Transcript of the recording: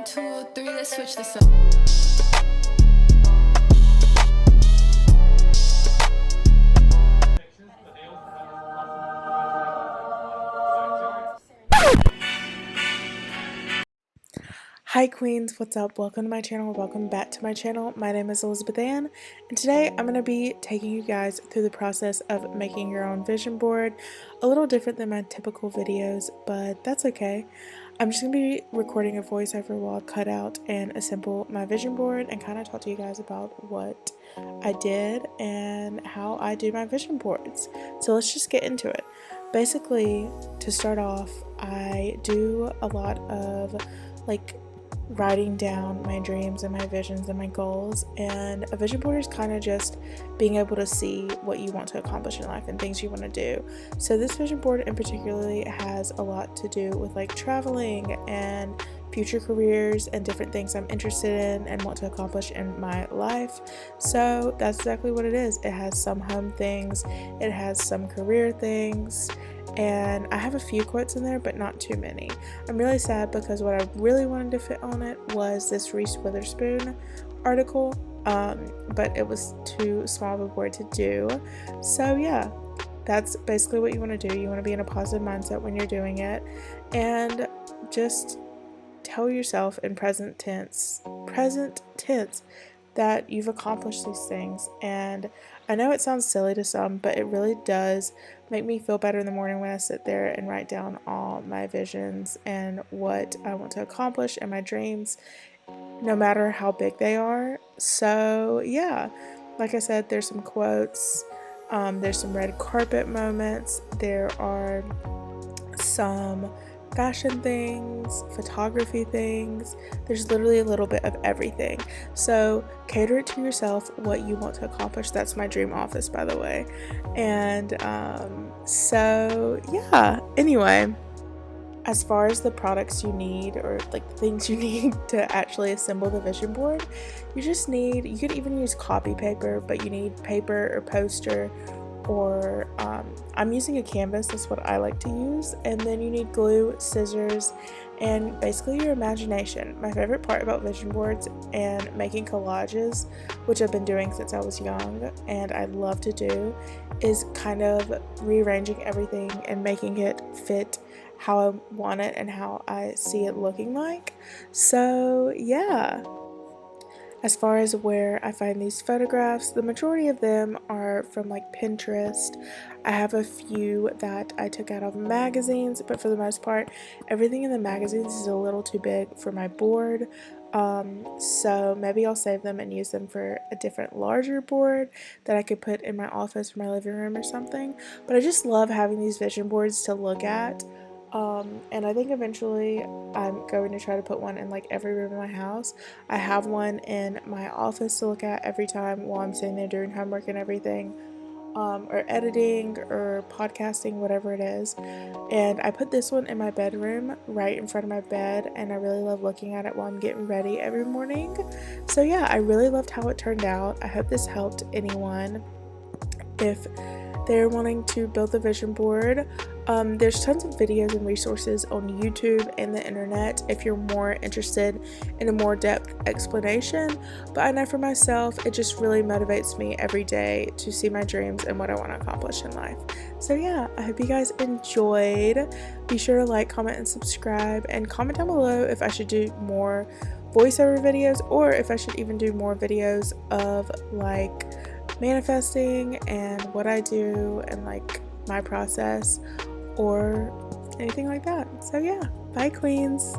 2, 3, let's switch this up. Hi Queens, what's up? Welcome to my channel, welcome back to my channel. My name is Elizabeth Ann, and today I'm going to be taking you guys through the process of making your own vision board. A little different than my typical videos, but that's okay. I'm just going to be recording a voiceover while I cut out and assemble my vision board and kind of talk to you guys about what I did and how I do my vision boards. So let's just get into it. Basically, to start off, I do a lot of writing down my dreams and my visions and my goals, and a vision board is kind of just being able to see what you want to accomplish in life and things you want to do. So this vision board in particularly has a lot to do with like traveling and future careers and different things I'm interested in and want to accomplish in my life. So that's exactly what it is. It has some home things, it has some career things, and I have a few quotes in there, but not too many. I'm really sad because what I really wanted to fit on it was this Reese Witherspoon article, but it was too small of a board to do. So yeah, that's basically what you want to do. You want to be in a positive mindset when you're doing it, and just tell yourself in present tense that you've accomplished these things. And I know it sounds silly to some, but it really does make me feel better in the morning when I sit there and write down all my visions and what I want to accomplish and my dreams, no matter how big they are. So yeah, like I said, there's some quotes, there's some red carpet moments, there are some fashion things, photography things. There's literally a little bit of everything. So cater it to yourself, what you want to accomplish. That's my dream office, by the way. And so yeah, anyway, as far as the products you need, or like the things you need to actually assemble the vision board, you could even use copy paper, but you need paper or poster, or I'm using a canvas. That's what I like to use. And then you need glue, scissors, and basically your imagination. My favorite part about vision boards and making collages, which I've been doing since I was young and I love to do, is kind of rearranging everything and making it fit how I want it and how I see it looking like. So yeah. As far as where I find these photographs, the majority of them are from like Pinterest. I have a few that I took out of magazines, but for the most part, everything in the magazines is a little too big for my board. So maybe I'll save them and use them for a different larger board that I could put in my office or my living room or something. But I just love having these vision boards to look at. And I think eventually I'm going to try to put one in like every room in my house. I have one in my office to look at every time while I'm sitting there doing homework and everything, or editing or podcasting, whatever it is. And I put this one in my bedroom right in front of my bed, and I really love looking at it while I'm getting ready every morning. So yeah, I really loved how it turned out. I hope this helped anyone if they're wanting to build the vision board. There's tons of videos and resources on YouTube and the internet if you're more interested in a more depth explanation, but I know for myself it just really motivates me every day to see my dreams and what I want to accomplish in life. So yeah, I hope you guys enjoyed. Be sure to like, comment, and subscribe, and comment down below if I should do more voiceover videos, or if I should even do more videos of like manifesting and what I do and like my process or anything like that. So yeah, bye queens.